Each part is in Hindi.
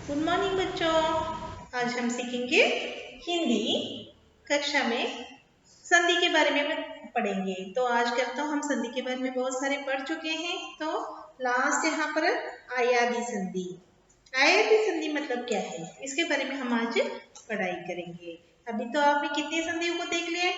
गुड मॉर्निंग बच्चों। आज हम सीखेंगे हिंदी कक्षा में संधि के बारे में पढ़ेंगे। तो आज करता हूँ, हम संधि के बारे में बहुत सारे पढ़ चुके हैं। तो लास्ट यहाँ पर आयादी संधि। आयादी संधि मतलब क्या है, इसके बारे में हम आज पढ़ाई करेंगे। अभी तो आपने कितनी संधियों को देख लिया?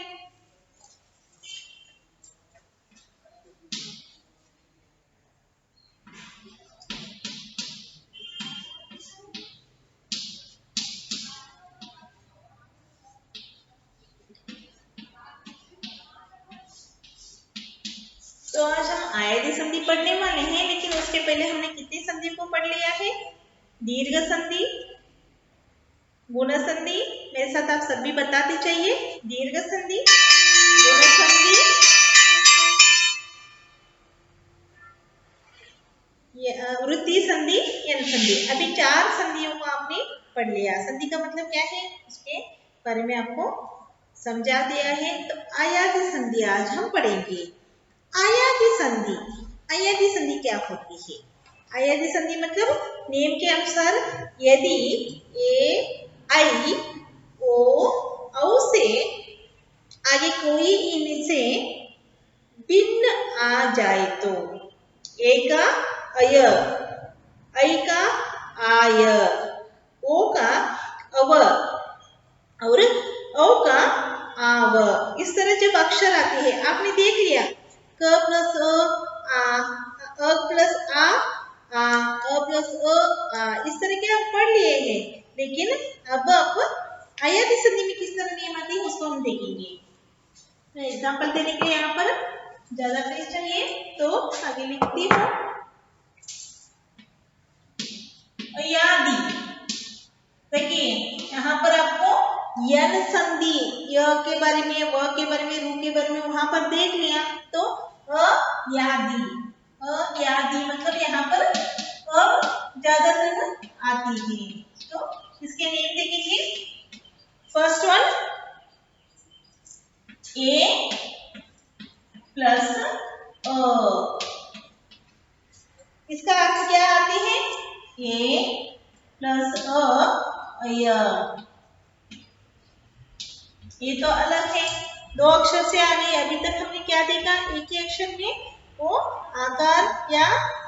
तो आज हम आयादी संधि पढ़ने वाले हैं, लेकिन उसके पहले हमने कितनी संधि को पढ़ लिया है? दीर्घ संधि, गुण संधि। मेरे साथ आप सभी बताते चाहिए। दीर्घ संधि, गुण संधि, वृद्धि संधि, यन संधि। अभी 4 संधियों को आपने पढ़ लिया। संधि का मतलब क्या है, उसके बारे में आपको समझा दिया है। तो आयादी संधि आज हम पढ़ेंगे। आयादी संधि, आयादी संधि क्या होती है? आयादी संधि मतलब नियम के अनुसार यदि ए, आई, ओ, औ से आगे कोई इनसे भिन्न आ जाए तो ए का अय, ऐ का आय, ओ का अव और औ का आव। इस तरह जब अक्षर आते हैं, आपने देख लिया क प्लस अ प्लस अ प्लस आ, इस तरह के आप पढ़ लिए हैं। लेकिन अब आयादी संधि में किस तरह नियम आते हैं उसको हम देखेंगे। तो एग्जाम्पल देने के लिए यहाँ पर ज्यादा पेज चाहिए, तो आगे लिखती हूँ। आयादी, देखिए यहाँ पर आपको यन संधि, य के बारे में, व के बारे में, रु के बारे में वहां पर देख लिया। तो अयादी, अयादी मतलब यहाँ पर ज्यादातर आती है। तो इसके नेम देखेंगे। फर्स्ट वन ए प्लस अ, इसका अर्थ क्या आती है? ए प्लस अय। ये तो अलग है, 2 अक्षर से आ गई। अभी तक हमने क्या देखा, एक ही अक्षर में वो आकार या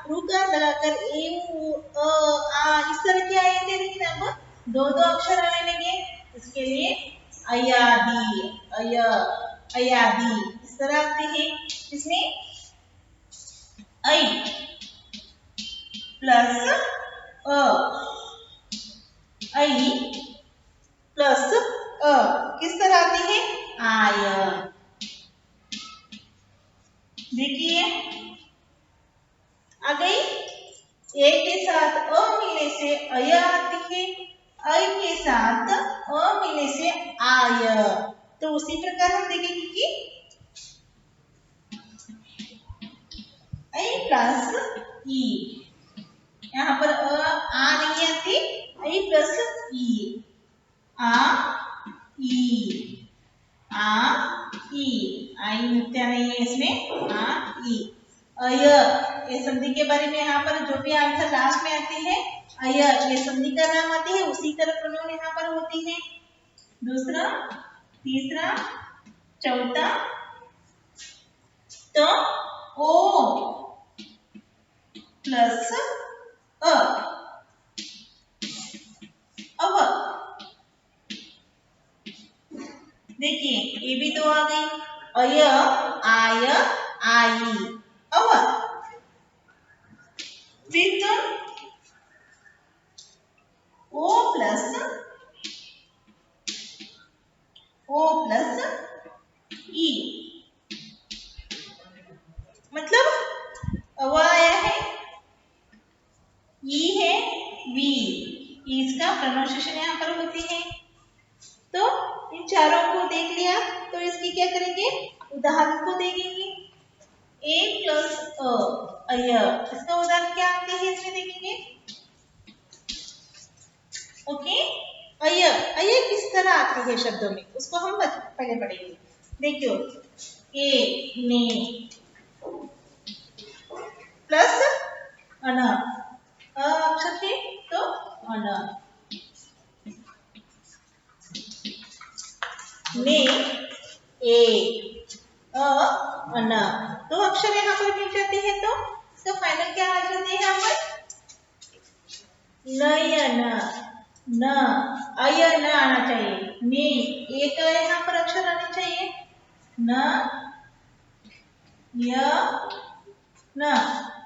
रुकार लगाकर ए आ इस तरह के आए थे, लेकिन अब 2 अक्षर आने लगे। इसके लिए अयादी, अय, अयादी इस तरह आते हैं। इसमें ऐ प्लस अ, ऐ प्लस अ किस तरह आती है? आय। देखिए आ गई। ए के साथ अ मिलने से अय आती है, ऐ के साथ अ मिलने से आय। तो उसी प्रकार हम देखेंगे कि ऐ प्लस ई, यहाँ पर आ नहीं आती, ऐ प्लस ई, आ ई, आ ई, आई मुक्त्या नहीं है इसमें, आ ई, अय। ये संधि के बारे में यहाँ पर जो भी आंसर लास्ट में आते हैं, अय ये संधि का नाम आती है, उसी तरह प्रोनाउन यहाँ पर होती है। दूसरा, तीसरा, चौथा, तो ओ प्लस अ, अब देखिए ये भी 2 आ गई, अय, आय, आई, अब फिर ओ प्लस ई, मतलब अव आया है, ई है, वी, इसका प्रोनाउंसिएशन यहाँ पर होती है। तो इन चारों को देख लिया, तो इसकी क्या करेंगे, उदाहरण को देखेंगे। ए प्लस अय, इसका उदाहरण क्या आते हैं इसमें देखेंगे। ओके, अय, अय किस तरह आती है शब्दों में, उसको हम पहले पढ़ेंगे। देखियो, ए ने प्लस अन, अक्षर है तो अन, ने ए, अ अन। दो अक्षर यहाँ पर मिल जाते हैं तो फाइनल क्या आ जाते हैं यहाँ पर? नयन, न अयन आना चाहिए, ने एक यहाँ पर अक्षर आने चाहिए, न य न।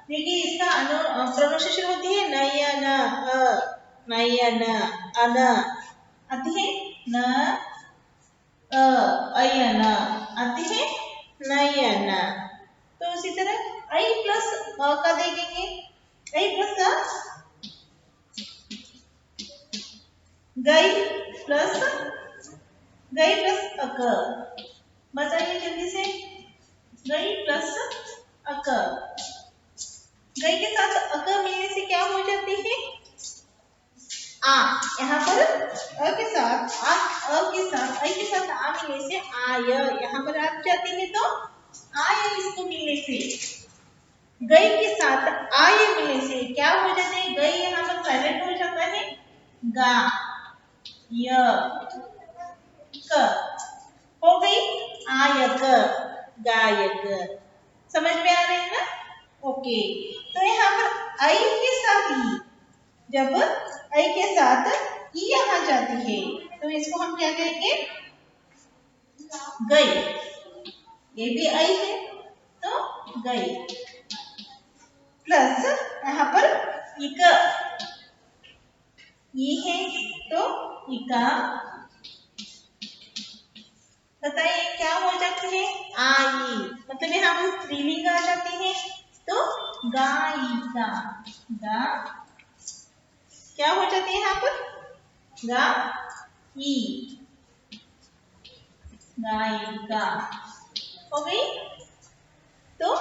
देखिए इसका प्रोनाउंसिएशन होती है नयन, नयन, अन आती है, न अयन आती है, नयन। तो उसी तरह आई प्लस अ का देखेंगे, आई प्लस अ, गई प्लस अक, बताइए जल्दी से, गई प्लस अक, गई के साथ अक मिलने से क्या हो जाती है? आ, यहाँ पर अ के साथ आई के साथ आ मिलने से आय यहाँ पर आ जाती है, तो आय इसको मिलने से, गई के साथ आय मिलने से क्या हो जाते हैं? गई यहाँ पर साइलेंट हो जाता है, गा य क हो गई आयक, गायक। समझ में आ रही है ना? ओके, तो यहाँ पर आई के साथ ई, जब आई के साथ ई यहाँ जाती है तो इसको हम क्या करेंगे? गई, ये भी आई है तो गई, प्लस यहाँ पर इक, ई है तो इका, बताइए क्या हो जाती है? आई, मतलब यहाँ पर स्त्रीलिंग आ जाती है तो गायिका, गा क्या हो जाती है यहाँ पर? गा ई, गायिका हो गई। तो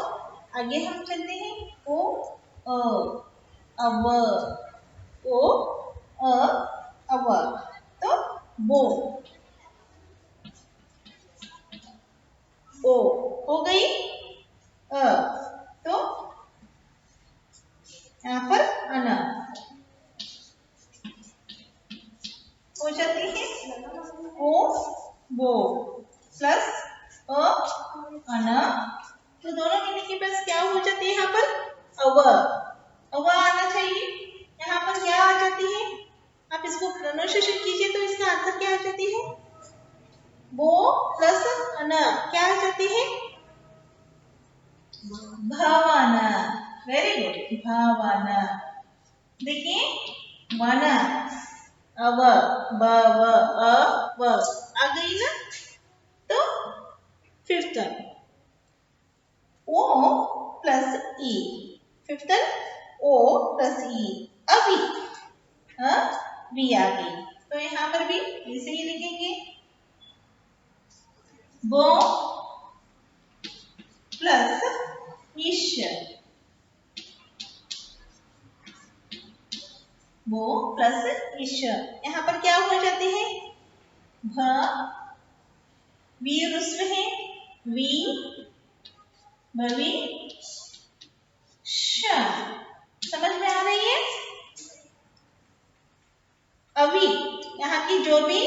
आगे हम चलते हैं, ओ अ, अव, ओ अ अव, तो बो, ओ हो गई, अ तो यहाँ पर अन हो जाती है, ओ बो प्लस अ अन, तो दोनों मिलने के पास क्या हो जाती है यहाँ पर? अव, अव आना चाहिए, यहाँ पर क्या आ जाती है? आप इसको प्रोनाउंसिएशन कीजिए तो इसका आंसर क्या आ जाती है? बो प्लस अन क्या आ जाती है? भवन, वेरी गुड, भवन। देखिए वन, अव, ब व अ व आ गई ना? तो फिफ्थ ओ प्लस ई, फिफ्थ ओ प्लस ई, अभी भी आ गई, तो यहाँ पर भी इसे ही लिखेंगे, बो प्लस ईश, बो प्लस ईश, यहाँ पर क्या हो जाते हैं? भ, वी रुस्व है, वी भवी श, समझ में आ रही है? अभी यहाँ की जो भी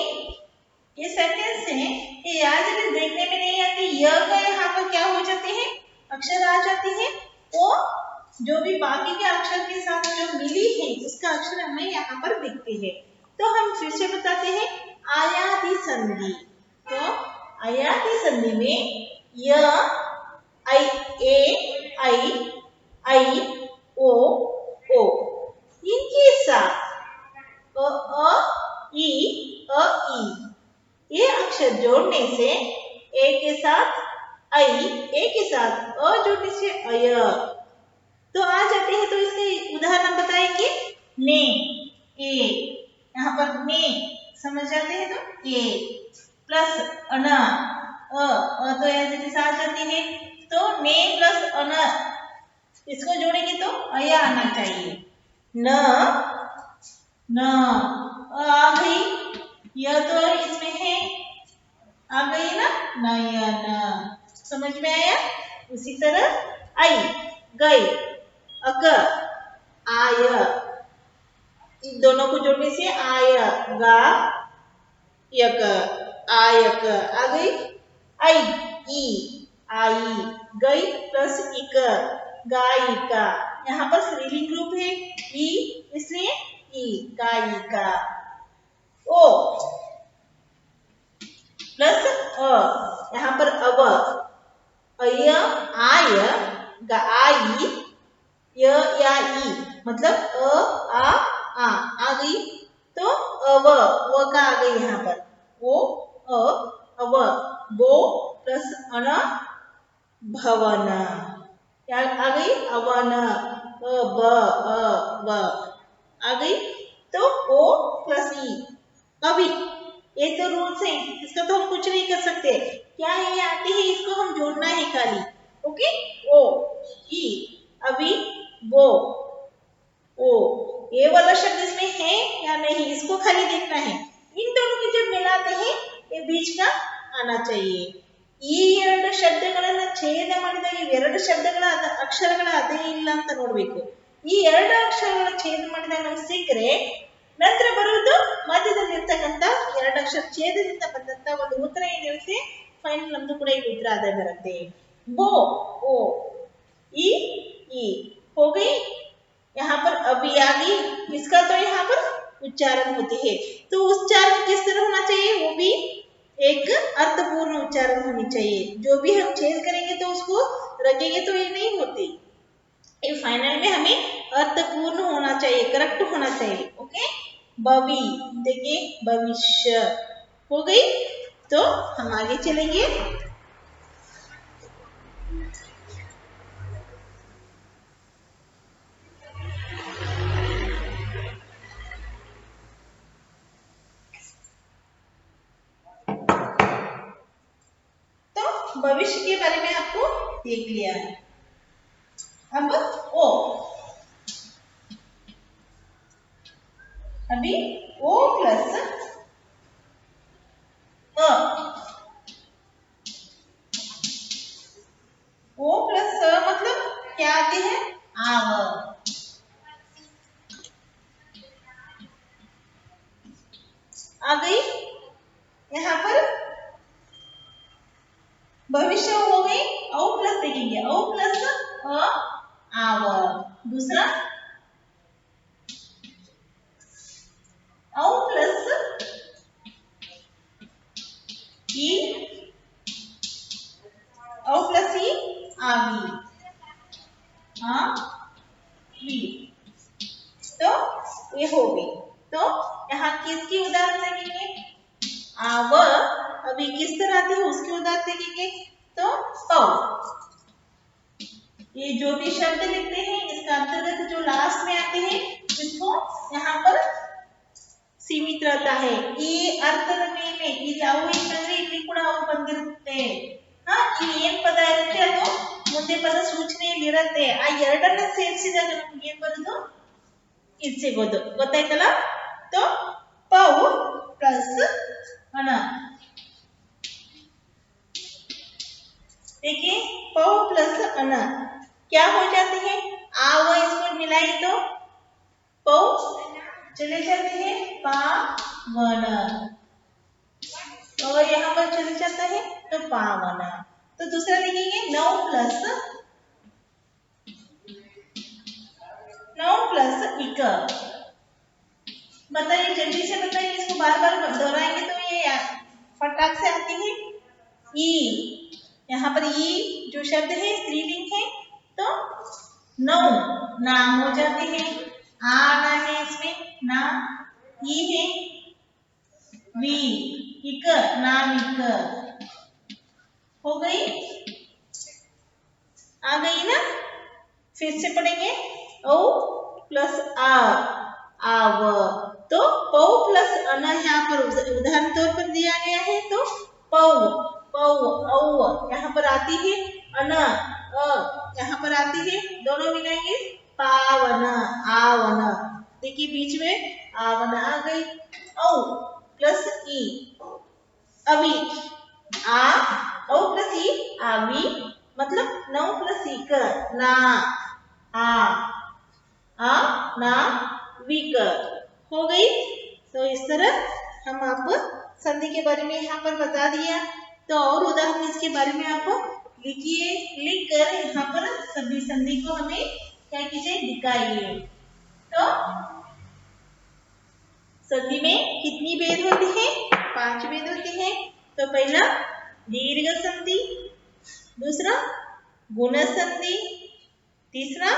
ये सेंटेंस है ये याद देखने में नहीं आती, य का यहाँ पर क्या हो जाते हैं? अक्षर आ जाते हैं, वो जो भी बाकी के अक्षर के साथ जो मिली है उसका अक्षर हमें यहाँ पर दिखते हैं। तो हम फिर से बताते हैं, आयादी संधि, तो आयादी संधि में य, आई, ए, आई, ओ इनके साथ अ, ई, ये अक्षर जोड़ने से ए के साथ आई, ए के साथ अ जोड़ने से अय, तो आ जाते हैं। तो इसके उदाहरण बताएंगे, ने, ए, यहाँ पर ने समझ जाते हैं तो ए प्लस अना, तो ऐसे आ जाती है, तो ने प्लस अन, इसको जोड़ेंगे तो अया आना चाहिए, न आ गई, यह तो इसमें है, आ गई ना, नयन, समझ में आया? उसी तरह आई, गई, अक, आय, इन दोनों को जोड़ने से आय गा यक आयक आ गई। आई ई आई गई प्लस इक गायिका। यहाँ पर स्त्रीलिंग रूप है ई इसलिए ई गायिका। ओ प्लस अ यहाँ पर अव अय आय आई य या ई मतलब आ गई तो अव व का आ गई यहाँ पर वो अव बो प्लस अन भवन क्या आ गई अवन ब आ गई तो ओ प्लस ई। अभी ये तो रूल्स है इसका तो हम कुछ नहीं कर सकते क्या ये आती है इसको हम जोड़ना है खाली। ओके ओ ई अभी वो ओ ये वाला शब्द इसमें है या नहीं इसको खाली देखना है। इन दोनों को जब मिलाते हैं ये बीच का आना चाहिए। ಈ ಎರಡು ಶಬ್ದಗಳನ್ನು ಛೇದ ಮಾಡಿದಾಗ ಇವೆರಡು ಶಬ್ದಗಳ ಅಕ್ಷರಗಳ ಅದೇ ಇಲ್ಲ ಅಂತ ನೋಡಬೇಕು। ಈ ಎರಡು ಅಕ್ಷರಗಳ ಛೇದ ಮಾಡಿದಾಗ ನಮಗೆ ಸಿಕ್ಕರೆ ನಂತರ ಬರುವುದು ಮಧ್ಯದಲ್ಲಿ ಇರ್ತಕ್ಕಂತ ಎರಡು ಅಕ್ಷರ ಛೇದದಿಂದ ಬಂದಂತ ಒಂದು ಉತ್ತರ ಏನಿರುತ್ತೆ ಫೈನಲ್ ನಮ್ದು ಕೂಡ ಈ ಉತ್ತರ ಅದೇ ಬರುತ್ತೆ। ಬೋ ओ ई हो गई यहाँ पर अभी आ गई इसका तो यहाँ पर उच्चारण होती है तो उच्चारण किस तरह होना चाहिए वो भी एक अर्थपूर्ण उच्चारण होनी चाहिए। जो भी हम छेद करेंगे तो उसको रखेंगे तो ये नहीं होती ये फाइनल में हमें अर्थपूर्ण होना चाहिए करेक्ट होना चाहिए। ओके भवि देखिए भविष्य हो गई तो हम आगे चलेंगे। भविष्य के बारे में आपको देख लिया है। अब ओ अभी ओ प्लस अ ओ प्लस अ मतलब क्या आती है आव आ गई। यहाँ पर भविष्य हो गई औ प्लस देखेंगे औ प्लस अ आव दूसरा औ प्लस ई औ प्लस ई आवी वी तो ये हो गई। तो यहाँ किसकी उदाहरण देखेंगे आव अभी किस तरह आती है उसके उदाहरण देखेंगे तो पौ ये जो भी शब्द लिखते हैं इसका अंतर्गत जो लास्ट में आते हैं इसको यहाँ पर सीमित रहता है। ಈ ಅರ್ಥದ ಮೇಲೆ ಇಲ್ಲಿ ಅವು ಇತ್ತಂದ್ರೆ ಇಲ್ಲಿ ಕೂಡ ಅವು ಬಂದಿರುತ್ತೆ ಇಲ್ಲಿ ಏನ್ ಪದ ಇರುತ್ತೆ ಅದು ಮುಂದೆ ಪದ ಸೂಚನೆಯಲ್ಲಿ ಇರುತ್ತೆ ಆ ಎರಡನ್ನ ಸೇರಿಸಿದಾಗ ನಮಗೆ ಏನ್ ಬರೋದು ಇದು ಸಿಗೋದು ಗೊತ್ತಾಯ್ತಲ್ಲ। तो पौ प्लस अन देखिए पौ प्लस अन क्या हो जाते हैं आव इसको मिलाई तो पौ चले जाते हैं पावन और यहाँ पर चले जाता है तो पावन। तो दूसरा लिखेंगे 9 प्लस इक बताइए जल्दी से बताइए इसको बार बार दोहराएंगे तो ये फटाक से आती है ई यहाँ पर ई जो शब्द है स्त्रीलिंग है तो 9 नाम हो जाते हैं आना है इसमें ना ई है वी इक नाम इक हो गई आ गई ना। फिर से पढ़ेंगे औ प्लस आ आव तो पौ प्लस अन यहाँ पर उदाहरण तौर पर दिया गया है तो पौ पौ औ यहाँ पर आती है अन यहाँ पर आती है दोनों मिलाएंगे पावन आवन देखिए बीच में आवन आ गई औ प्लस ई अभी आ औ प्लस ई आवी मतलब 9 प्लस ई का ना आ ना विक हो गई। तो इस तरह हम आपको संधि के बारे में यहाँ पर बता दिया। तो और उदाहरण इसके बारे में आप लिखिए, लिख कर यहाँ पर सभी संधि को हमें क्या कीजिए, दिखाइए। तो संधि में कितनी भेद होती है? 5 भेद होती है। तो पहला दीर्घ संधि, दूसरा गुण संधि, तीसरा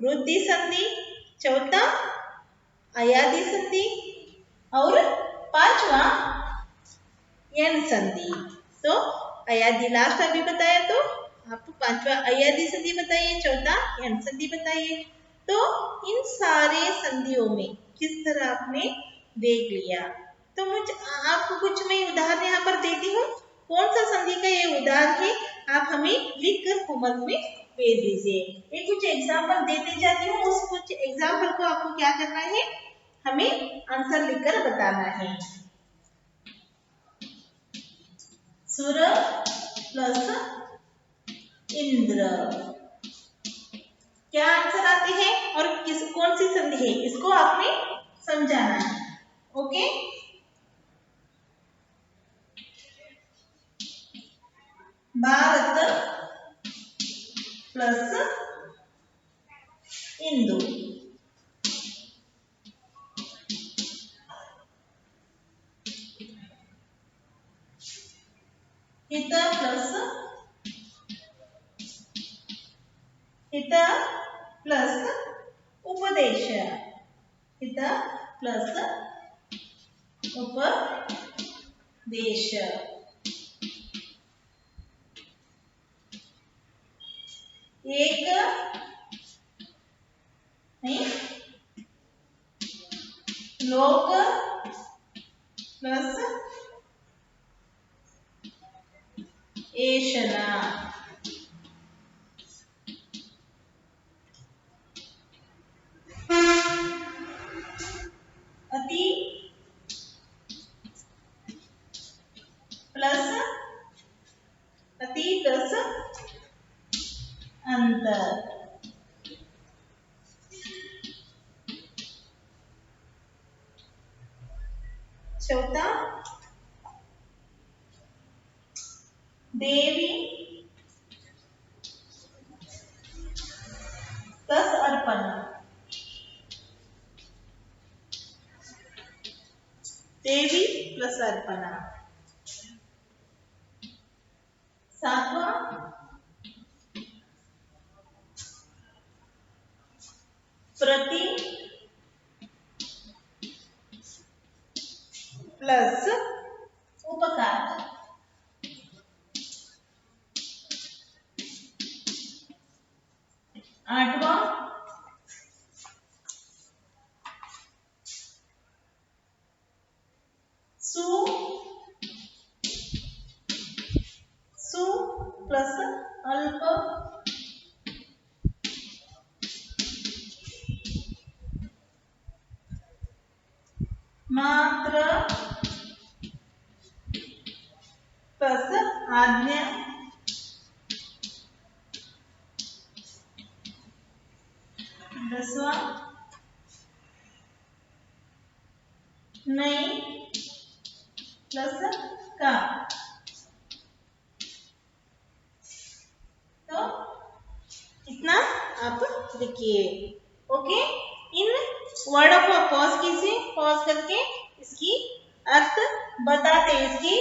वृद्धि संधि, चौथा अयादि संधि और पांचवा यन संधि। तो अयादि लास्ट अभी बताया, तो आपको पांचवा अयादि संधि बताइए, चौथा यन संधि बताइए। तो इन सारे संधियों में किस तरह आपने देख लिया। तो मुझे आपको कुछ मैं उदाहरण यहाँ पर देती हूँ, कौन सा संधि का ये उदाहरण है आप हमें लिख कर होमवर्क में भेज दीजिए। ये कुछ एग्जाम्पल देते जाती हूँ, उस कुछ एग्जाम्पल को आपको क्या करना है, हमें आंसर लिखकर बताना है। सुर प्लस इंद्र, क्या आंसर आते हैं और कौन सी संधि है, इसको आपने समझाना है। ओके, भारत प्लस इंदु, हित प्लस उपदेश, हित प्लस उपदेश, एक नहीं, लोक प्लस ऐशना, अति प्लस अंतर, चौथा देवी प्लस अर्पण, देवी प्लस अर्पणा, सातवां प्रति प्लस उपकार, आठवां सु प्लस अल्प, मात्र प्लस आज्ञा, दसवां नहीं प्लस का। तो इतना आप लिखिए। ओके, इन वर्डों को पॉज कीजिए, पॉज करके इसकी अर्थ बताते हैं, इसकी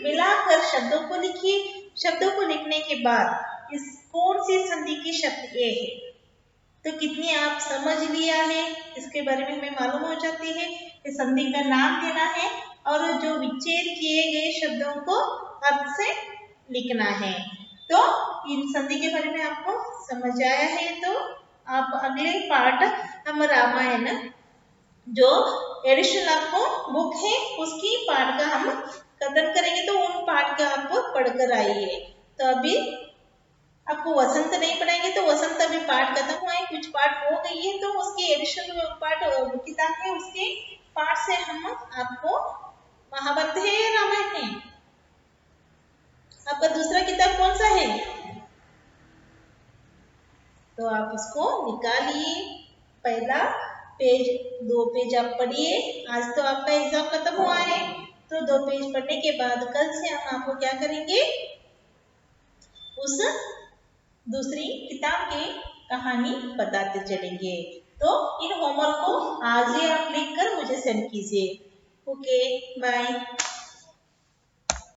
मिलाकर शब्दों को लिखिए। शब्दों को लिखने के बाद इस कौन सी संधि की शब्द ये है, तो कितनी आप समझ लिया है इसके बारे में हमें मालूम हो जाती है। इस संधि का नाम देना है और जो विच्छेद किए गए शब्दों को अर्थ से लिखना है। तो इन संधि के बारे में आपको समझ आया है। तो आप अगले पार्ट हम रामायण जो एडिशन आपको बुक है उसकी पार्ट का हम खत्म करेंगे, तो उन पार्ट का आप पढ़कर आइए। तो अभी आपको वसंत नहीं पढ़ाएंगे, तो वसंत अभी पार्ट खत्म हुआ है, कुछ पार्ट हो गई है, तो उसकी एडिशन पार्ट किताब है उसके पार्ट से हम आपको महाभारत है या रामायण है, आपका दूसरा किताब कौन सा है, तो आप उसको निकालिए। पहला पेज 2 पेज आप पढ़िए। आज तो आपका एग्जाम खत्म हुआ है, तो 2 पेज पढ़ने के बाद कल से हम आपको क्या करेंगे, उस दूसरी किताब की कहानी बताते चलेंगे। तो इन होमवर्क को आज ही आप लिख कर मुझे सेंड कीजिए। Okay bye.